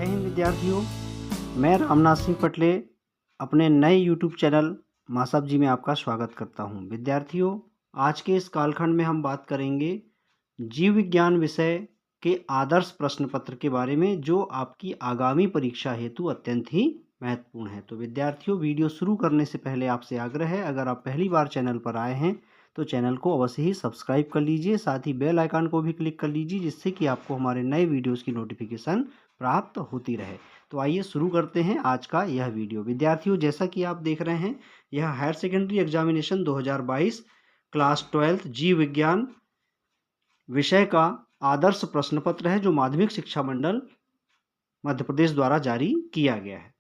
हिंद विद्यार्थियों, मैं रामनाथ सिंह पटले अपने नए यूट्यूब चैनल मासाब जी में आपका स्वागत करता हूं। विद्यार्थियों, आज के इस कालखंड में हम बात करेंगे जीव विज्ञान विषय के आदर्श प्रश्न पत्र के बारे में, जो आपकी आगामी परीक्षा हेतु अत्यंत ही महत्वपूर्ण है। तो विद्यार्थियों, वीडियो शुरू करने से पहले आपसे आग्रह है, अगर आप पहली बार चैनल पर आए हैं तो चैनल को अवश्य ही सब्सक्राइब कर लीजिए, साथ ही बेल आइकन को भी क्लिक कर लीजिए, जिससे कि आपको हमारे नए वीडियोस की नोटिफिकेशन प्राप्त होती रहे। तो आइए शुरू करते हैं आज का यह वीडियो। विद्यार्थियों, जैसा कि आप देख रहे हैं, यह हायर सेकेंडरी एग्जामिनेशन 2022 क्लास 12 जीव विज्ञान विषय का आदर्श प्रश्न पत्र है, जो माध्यमिक शिक्षा मंडल मध्य प्रदेश द्वारा जारी किया गया है।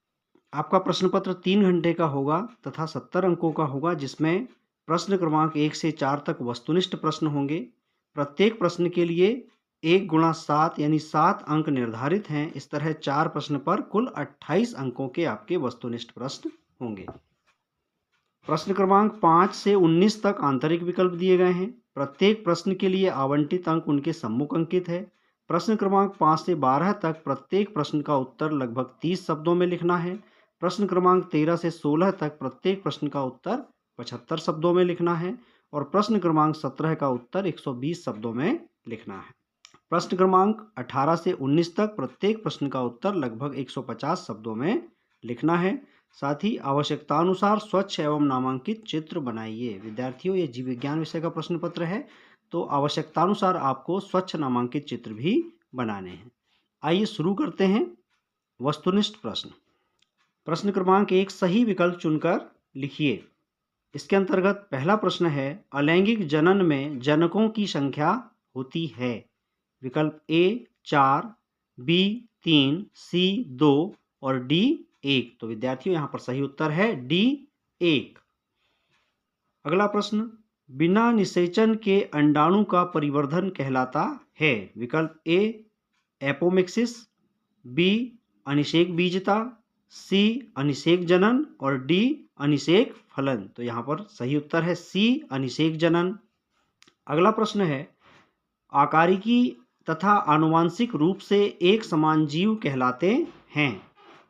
आपका प्रश्न पत्र 3 घंटे का होगा तथा 70 अंकों का होगा, जिसमें प्रश्न क्रमांक 1 से 4 तक वस्तुनिष्ठ प्रश्न होंगे। प्रत्येक प्रश्न के लिए 1 × 7 यानी 7 अंक निर्धारित हैं। इस तरह 4 प्रश्न पर कुल 28 अंकों के आपके वस्तुनिष्ठ प्रश्न होंगे। प्रश्न क्रमांक 5 से 19 तक आंतरिक विकल्प दिए गए हैं। प्रत्येक प्रश्न के लिए आवंटित अंक उनके सम्मुख अंकित है। प्रश्न क्रमांक 5 से 12 तक प्रत्येक प्रश्न का उत्तर लगभग 30 शब्दों में लिखना है। प्रश्न क्रमांक 13 से 16 तक प्रत्येक प्रश्न का उत्तर 75 शब्दों में लिखना है और प्रश्न क्रमांक 17 का उत्तर 120 शब्दों में लिखना है। प्रश्न क्रमांक 18 से 19 तक प्रत्येक प्रश्न का उत्तर लगभग 150 शब्दों में लिखना है। साथ ही आवश्यकतानुसार स्वच्छ एवं नामांकित चित्र बनाइए। विद्यार्थियों, ये जीव विज्ञान विषय का प्रश्न पत्र है, तो आवश्यकतानुसार आपको स्वच्छ नामांकित चित्र भी बनाने हैं। आइए शुरू करते हैं। वस्तुनिष्ठ प्रश्न। प्रश्न क्रमांक 1 सही विकल्प चुनकर लिखिए। इसके अंतर्गत पहला प्रश्न है, अलैंगिक जनन में जनकों की संख्या होती है। विकल्प ए 4, बी 3, सी 2 और डी 1। तो विद्यार्थियों, यहाँ पर सही उत्तर है डी 1। अगला प्रश्न, बिना निषेचन के अंडाणु का परिवर्धन कहलाता है। विकल्प ए एपोमिक्सिस, बी अनिषेक बीजता, सी अनिषेक जनन और डी अनिषेक फलन। तो यहाँ पर सही उत्तर है सी अनिषेक जनन। अगला प्रश्न है, आकारिकी तथा आनुवांशिक रूप से एक समान जीव कहलाते हैं।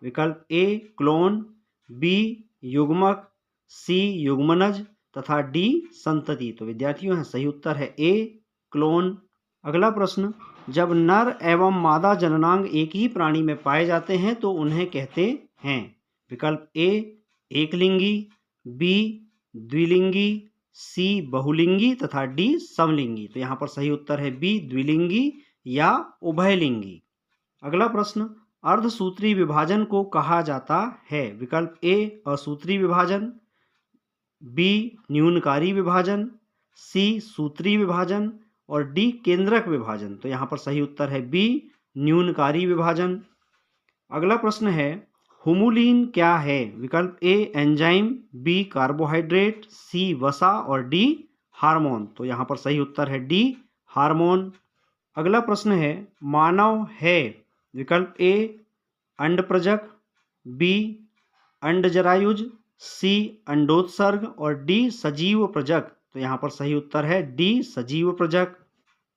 विकल्प ए क्लोन, बी युग्मक, सी युग्मनज तथा डी संतति। तो विद्यार्थियों, यहाँ सही उत्तर है ए क्लोन। अगला प्रश्न, जब नर एवं मादा जननांग एक ही प्राणी में पाए जाते हैं तो उन्हें कहते हैं। विकल्प ए एकलिंगी, बी द्विलिंगी, सी बहुलिंगी तथा डी समलिंगी। तो यहाँ पर सही उत्तर है बी द्विलिंगी या उभयलिंगी। अगला प्रश्न, अर्धसूत्री विभाजन को कहा जाता है। विकल्प ए असूत्री विभाजन, बी न्यूनकारी विभाजन, सी सूत्री विभाजन और डी केंद्रक विभाजन। तो यहाँ पर सही उत्तर है बी न्यूनकारी विभाजन। अगला प्रश्न है, हुमुलिन क्या है। विकल्प ए एंजाइम, बी कार्बोहाइड्रेट, सी वसा और डी हार्मोन। तो यहाँ पर सही उत्तर है डी हार्मोन। अगला प्रश्न है, मानव है। विकल्प ए अंडप्रजक, बी अंडजरायुज, सी अंडोत्सर्ग और डी सजीव प्रजक। तो यहाँ पर सही उत्तर है डी सजीव प्रजक।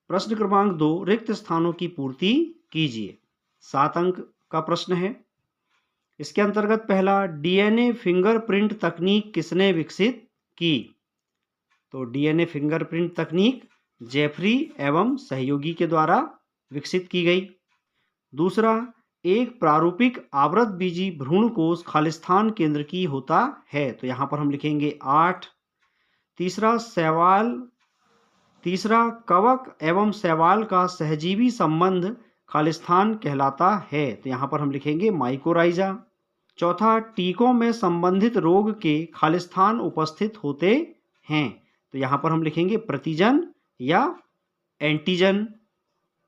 प्रश्न क्रमांक 2 रिक्त स्थानों की पूर्ति कीजिए। 7 अंक का प्रश्न है। इसके अंतर्गत पहला, डीएनए फिंगरप्रिंट तकनीक किसने विकसित की। तो डीएनए फिंगरप्रिंट तकनीक जेफरी एवं सहयोगी के द्वारा विकसित की गई। दूसरा, एक प्रारूपिक आवृतबीजी भ्रूणकोश खालिस्तान केंद्र की होता है। तो यहाँ पर हम लिखेंगे 8। तीसरा कवक एवं शैवाल का सहजीवी संबंध खालिस्तान कहलाता है। तो यहाँ पर हम लिखेंगे माइकोराइजा। चौथा, टीकों में संबंधित रोग के खालिस्तान उपस्थित होते हैं। तो यहाँ पर हम लिखेंगे प्रतिजन या एंटीजन।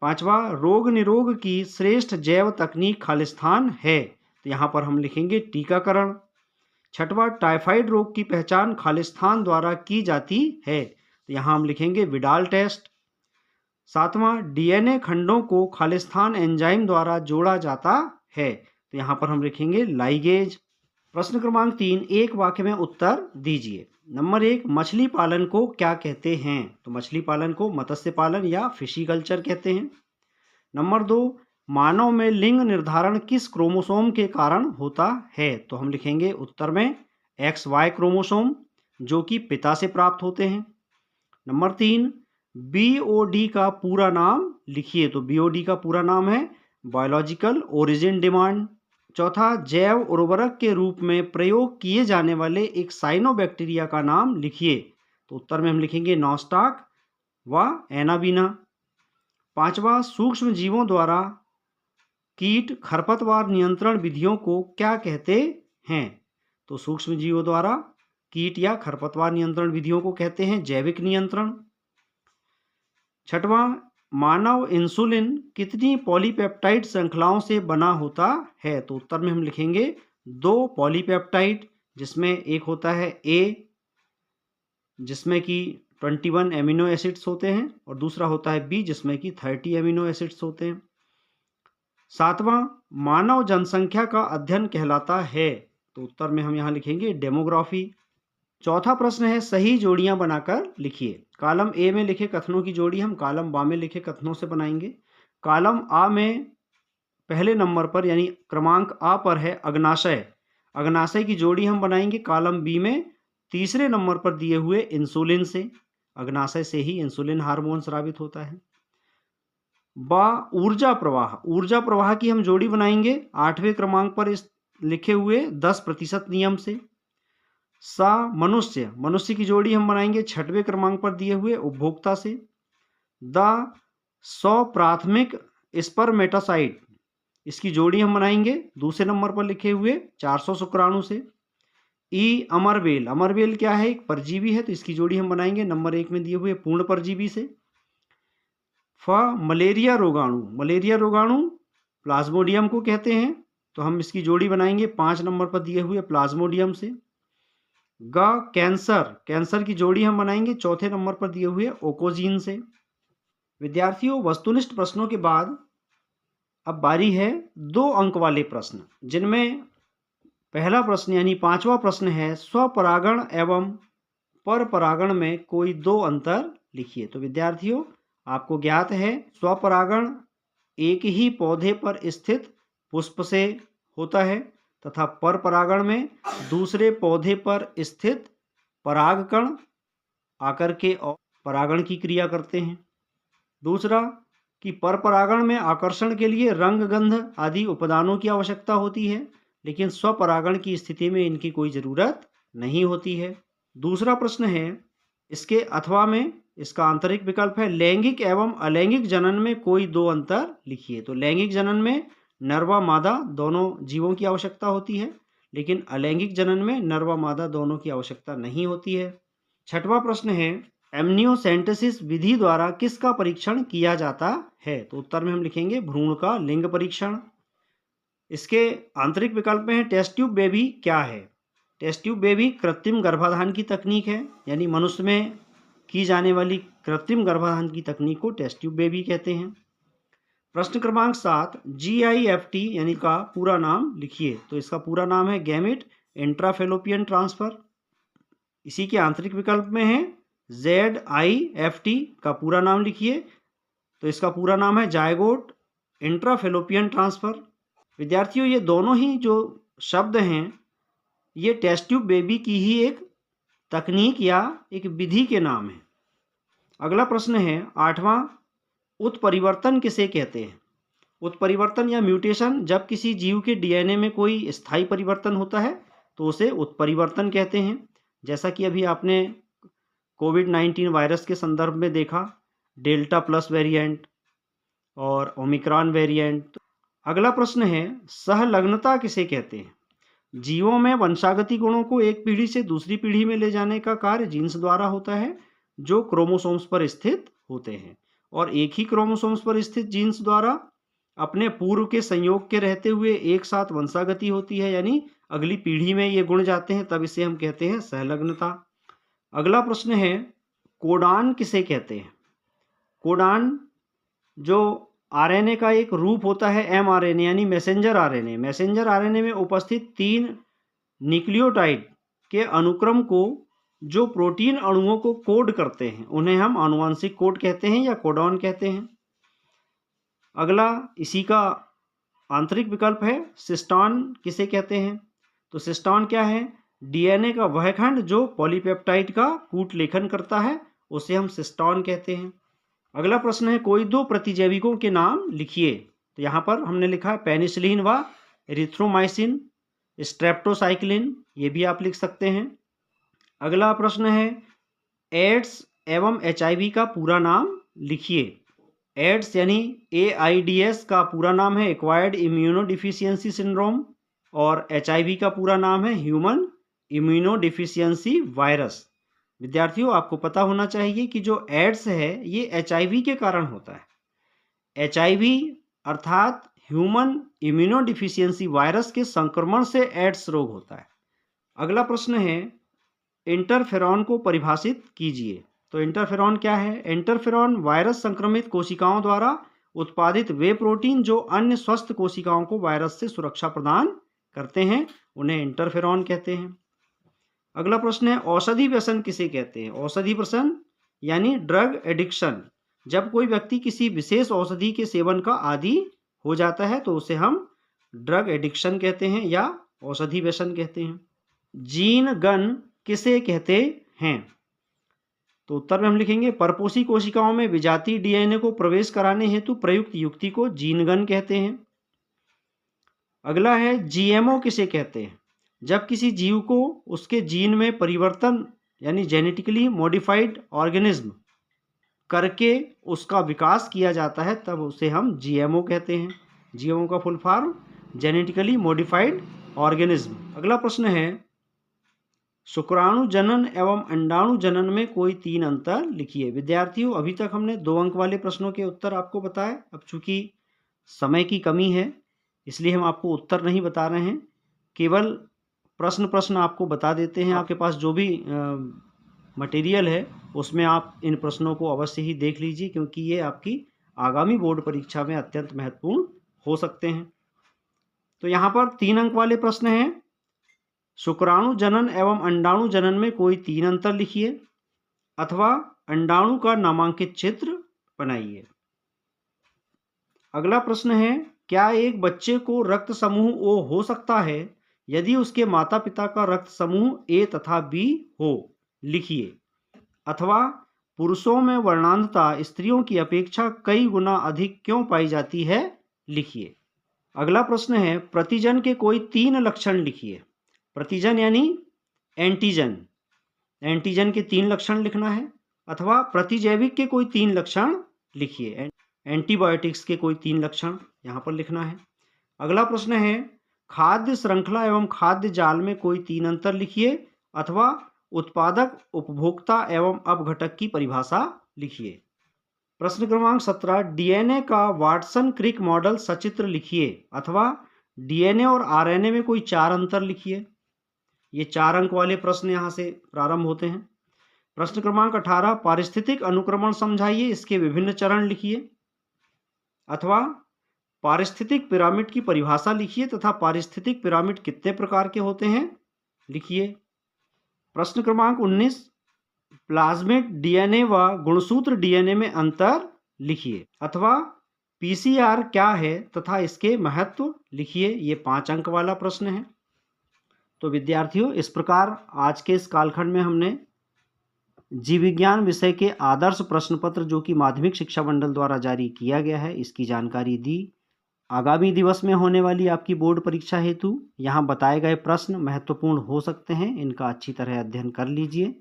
पांचवा, रोग निरोग की श्रेष्ठ जैव तकनीक खालिस्तान है। तो यहाँ पर हम लिखेंगे टीकाकरण। छठवां, टाइफाइड रोग की पहचान खालिस्तान द्वारा की जाती है। तो यहाँ हम लिखेंगे विडाल टेस्ट। सातवां, डीएनए खंडों को खालिस्तान एंजाइम द्वारा जोड़ा जाता है। तो यहाँ पर हम लिखेंगे लाइगेज। प्रश्न क्रमांक 3 एक वाक्य में उत्तर दीजिए। नंबर 1, मछली पालन को क्या कहते हैं। तो मछली पालन को मत्स्य पालन या फिशिकल्चर कहते हैं। नंबर 2, मानव में लिंग निर्धारण किस क्रोमोसोम के कारण होता है? तो हम लिखेंगे उत्तर में XY क्रोमोसोम, जो कि पिता से प्राप्त होते हैं। नंबर 3, BOD का पूरा नाम लिखिए। तो BOD का पूरा नाम है बायोलॉजिकल ओरिजिन डिमांड। चौथा, जैव उर्वरक के रूप में प्रयोग किए जाने वाले एक साइनोबैक्टीरिया का नाम लिखिए। तो उत्तर में हम लिखेंगे नॉस्टाक व एनाबीना। पांचवा, सूक्ष्म जीवों द्वारा कीट खरपतवार नियंत्रण विधियों को क्या कहते हैं? तो सूक्ष्म जीवों द्वारा कीट या खरपतवार नियंत्रण विधियों को कहते हैं जैविक नियंत्रण। छठवां, मानव इंसुलिन कितनी पॉलीपेप्टाइड श्रृंखलाओं से बना होता है? तो उत्तर में हम लिखेंगे 2 पॉलीपेप्टाइड, जिसमें एक होता है ए, जिसमें कि 21 एमिनो एसिड्स होते हैं, और दूसरा होता है बी, जिसमें कि 30 एमिनो एसिड्स होते हैं। सातवां, मानव जनसंख्या का अध्ययन कहलाता है? तो उत्तर में हम यहाँ लिखेंगे डेमोग्राफी। चौथा प्रश्न है सही जोड़ियां बनाकर लिखिए। कॉलम ए में लिखे कथनों की जोड़ी हम कॉलम बा में लिखे कथनों से बनाएंगे। कॉलम आ में पहले नंबर पर यानी क्रमांक आ पर है अग्नाशय। अग्नाशय की जोड़ी हम बनाएंगे कॉलम बी में तीसरे नंबर पर दिए हुए इंसुलिन से। अग्नाशय से ही इंसुलिन हार्मोन स्रावित होता है। बा, ऊर्जा प्रवाह। ऊर्जा प्रवाह की हम जोड़ी बनाएंगे 8वें क्रमांक पर इस लिखे हुए 10% नियम से। सा, मनुष्य। मनुष्य की जोड़ी हम बनाएंगे 6वें क्रमांक पर दिए हुए उपभोक्ता से। द, 100 प्राथमिक स्पर्मेटासाइट। इसकी जोड़ी हम बनाएंगे दूसरे नंबर पर लिखे हुए 400 शुक्राणु से। ई, अमरबेल। अमरबेल क्या है? एक परजीवी है, तो इसकी जोड़ी हम बनाएंगे नंबर 1 में दिए हुए पूर्ण परजीवी से। फ, मलेरिया रोगाणु। मलेरिया रोगाणु प्लाज्मोडियम को कहते हैं, तो हम इसकी जोड़ी बनाएंगे 5 नंबर पर दिए हुए प्लाज्मोडियम से। ग, कैंसर। कैंसर की जोड़ी हम बनाएंगे चौथे नंबर पर दिए हुए ओकोजीन से। विद्यार्थियों, वस्तुनिष्ठ प्रश्नों के बाद अब बारी है 2 अंक वाले प्रश्न, जिनमें पहला प्रश्न यानी 5वां प्रश्न है स्वपरागण एवं परपरागण में कोई 2 अंतर लिखिए। तो विद्यार्थियों, आपको ज्ञात है स्वपरागण एक ही पौधे पर स्थित पुष्प से होता है तथा परपरागण में दूसरे पौधे पर स्थित परागकण आकर के और परागण की क्रिया करते हैं। दूसरा कि परपरागण में आकर्षण के लिए रंग, गंध आदि उपादानों की आवश्यकता होती है, लेकिन स्वपरागण की स्थिति में इनकी कोई ज़रूरत नहीं होती है। दूसरा प्रश्न है इसके अथवा में इसका आंतरिक विकल्प है लैंगिक एवं अलैंगिक जनन में कोई 2 अंतर लिखिए। तो लैंगिक जनन में नर व मादा दोनों जीवों की आवश्यकता होती है, लेकिन अलैंगिक जनन में नर व मादा दोनों की आवश्यकता नहीं होती है। छठवां प्रश्न है एमनियोसेंटेसिस विधि द्वारा किसका परीक्षण किया जाता है? तो उत्तर में हम लिखेंगे भ्रूण का लिंग परीक्षण। इसके आंतरिक विकल्प में है टेस्ट ट्यूब बेबी क्या है? टेस्ट ट्यूब बेबी कृत्रिम गर्भाधान की तकनीक है, यानी मनुष्य में की जाने वाली कृत्रिम गर्भाधान की तकनीक को टेस्ट ट्यूब बेबी कहते हैं। प्रश्न क्रमांक 7, GIFT यानी का पूरा नाम लिखिए। तो इसका पूरा नाम है गैमेट इंट्राफेलोपियन ट्रांसफर। इसी के आंतरिक विकल्प में है ZIFT का पूरा नाम लिखिए। तो इसका पूरा नाम है जायगोट इंट्राफेलोपियन ट्रांसफर। विद्यार्थियों, ये दोनों ही जो शब्द हैं ये टेस्ट ट्यूब बेबी की ही एक तकनीक या एक विधि के नाम है। अगला प्रश्न है 8वां, उत्परिवर्तन किसे कहते हैं? उत्परिवर्तन या म्यूटेशन जब किसी जीव के DNA में कोई स्थायी परिवर्तन होता है तो उसे उत्परिवर्तन कहते हैं, जैसा कि अभी आपने कोविड-19 वायरस के संदर्भ में देखा, डेल्टा प्लस वेरिएंट और ओमिक्रॉन वेरिएंट। अगला प्रश्न है सहलग्नता किसे कहते हैं? जीवों में वंशागति गुणों को एक पीढ़ी से दूसरी पीढ़ी में ले जाने का कार्य जीन्स द्वारा होता है, जो क्रोमोसोम्स पर स्थित होते हैं, और एक ही क्रोमोसोम्स पर स्थित जीन्स द्वारा अपने पूर्व के संयोग के रहते हुए एक साथ वंशागति होती है, यानी अगली पीढ़ी में ये गुण जाते हैं, तब इसे हम कहते हैं सहलग्नता। अगला प्रश्न है कोडान किसे कहते हैं? कोडान जो आरएनए का एक रूप होता है mRNA यानी मैसेंजर आरएनए। मैसेंजर आरएनए में उपस्थित 3 न्यूक्लियोटाइड के अनुक्रम को जो प्रोटीन अणुओं को कोड करते हैं उन्हें हम आनुवंशिक कोड कहते हैं या कोडॉन कहते हैं। अगला इसी का आंतरिक विकल्प है सिस्टॉन किसे कहते हैं? तो सिस्टॉन क्या है? डीएनए का वह खंड जो पॉलीपेप्टाइड का कूट लेखन करता है, उसे हम सिस्टॉन कहते हैं। अगला प्रश्न है कोई दो प्रतिजैविकों के नाम लिखिए। तो यहाँ पर हमने लिखा है पेनिसिलिन व एरिथ्रोमाइसिन, स्ट्रेप्टोसाइक्लिन, ये भी आप लिख सकते हैं। अगला प्रश्न है एड्स एवं एचआईवी का पूरा नाम लिखिए। एड्स यानी एआईडीएस का पूरा नाम है एक्वायर्ड इम्यूनोडिफिशियंसी सिंड्रोम और एचआईवी का पूरा नाम है ह्यूमन इम्यूनोडिफिशियंसी वायरस। विद्यार्थियों, आपको पता होना चाहिए कि जो एड्स है ये एचआईवी के कारण होता है। एचआईवी अर्थात ह्यूमन इम्यूनोडिफिशियंसी वायरस के संक्रमण से एड्स रोग होता है। अगला प्रश्न है इंटरफेरॉन को परिभाषित कीजिए। तो इंटरफेरॉन क्या है? इंटरफेरॉन वायरस संक्रमित कोशिकाओं द्वारा उत्पादित वे प्रोटीन जो अन्य स्वस्थ कोशिकाओं को वायरस से सुरक्षा प्रदान करते हैं, उन्हें इंटरफेरॉन कहते हैं। अगला प्रश्न है औषधि व्यसन किसे कहते हैं? औषधि व्यसन यानी ड्रग एडिक्शन। जब कोई व्यक्ति किसी विशेष औषधि के सेवन का आदी हो जाता है तो उसे हम ड्रग एडिक्शन कहते हैं या औषधि व्यसन कहते हैं। जीन गन किसे कहते हैं? तो उत्तर में हम लिखेंगे परपोषी कोशिकाओं में विजातीय डीएनए को प्रवेश कराने हेतु प्रयुक्त युक्ति को जीनगन कहते हैं। अगला है जीएमओ किसे कहते हैं? जब किसी जीव को उसके जीन में परिवर्तन यानी जेनेटिकली मॉडिफाइड ऑर्गेनिज्म करके उसका विकास किया जाता है तब उसे हम जीएमओ कहते हैं। जीएमओ का full form genetically modified organism. अगला प्रश्न है शुक्राणु जनन एवं अंडाणु जनन में कोई 3 अंतर लिखिए। विद्यार्थियों, अभी तक हमने 2 अंक वाले प्रश्नों के उत्तर आपको बताए। अब चूंकि समय की कमी है इसलिए हम आपको उत्तर नहीं बता रहे हैं, केवल प्रश्न आपको बता देते हैं। आपके पास जो भी मटेरियल है उसमें आप इन प्रश्नों को अवश्य ही देख लीजिए क्योंकि ये आपकी आगामी बोर्ड परीक्षा में अत्यंत महत्वपूर्ण हो सकते हैं। तो यहाँ पर 3 अंक वाले प्रश्न हैं शुक्राणु जनन एवं अंडाणु जनन में कोई 3 अंतर लिखिए अथवा अंडाणु का नामांकित चित्र बनाइए। अगला प्रश्न है क्या एक बच्चे को रक्त समूह ओ हो सकता है यदि उसके माता पिता का रक्त समूह ए तथा बी हो? लिखिए। अथवा पुरुषों में वर्णांधता स्त्रियों की अपेक्षा कई गुना अधिक क्यों पाई जाती है? लिखिए। अगला प्रश्न है प्रतिजन के कोई 3 लक्षण लिखिए। प्रतिजन यानी एंटीजन, एंटीजन के 3 लक्षण लिखना है अथवा प्रतिजैविक के कोई 3 लक्षण लिखिए। एंटीबायोटिक्स के कोई 3 लक्षण यहाँ पर लिखना है। अगला प्रश्न है खाद्य श्रृंखला एवं खाद्य जाल में कोई 3 अंतर लिखिए अथवा उत्पादक उपभोक्ता एवं अपघटक की परिभाषा लिखिए। प्रश्न क्रमांक 17 डीएनए का वाटसन क्रिक मॉडल सचित्र लिखिए अथवा डीएनए और आरएनए में कोई 4 अंतर लिखिए। ये 4 अंक वाले प्रश्न यहाँ से प्रारंभ होते हैं। प्रश्न क्रमांक 18 पारिस्थितिक अनुक्रमण समझाइए, इसके विभिन्न चरण लिखिए अथवा पारिस्थितिक पिरामिड की परिभाषा लिखिए तथा पारिस्थितिक पिरामिड कितने प्रकार के होते हैं? लिखिए। प्रश्न क्रमांक 19 प्लाज्मिड डीएनए व गुणसूत्र डीएनए में अंतर लिखिए अथवा पीसीआर क्या है तथा इसके महत्व लिखिए। ये 5 अंक वाला प्रश्न है। तो विद्यार्थियों, इस प्रकार आज के इस कालखंड में हमने जीव विज्ञान विषय के आदर्श प्रश्न पत्र जो कि माध्यमिक शिक्षा मंडल द्वारा जारी किया गया है इसकी जानकारी दी। आगामी दिवस में होने वाली आपकी बोर्ड परीक्षा हेतु यहाँ बताए गए प्रश्न महत्वपूर्ण हो सकते हैं, इनका अच्छी तरह अध्ययन कर लीजिए।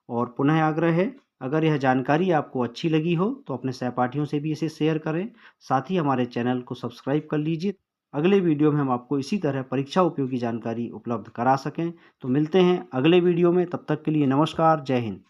और पुनः आग्रह है, अगर यह जानकारी आपको अच्छी लगी हो तो अपने सहपाठियों से भी इसे शेयर करें। साथ ही हमारे चैनल को सब्सक्राइब कर लीजिए। अगले वीडियो में हम आपको इसी तरह परीक्षा उपयोगी जानकारी उपलब्ध करा सकें। तो मिलते हैं अगले वीडियो में, तब तक के लिए नमस्कार, जय हिंद।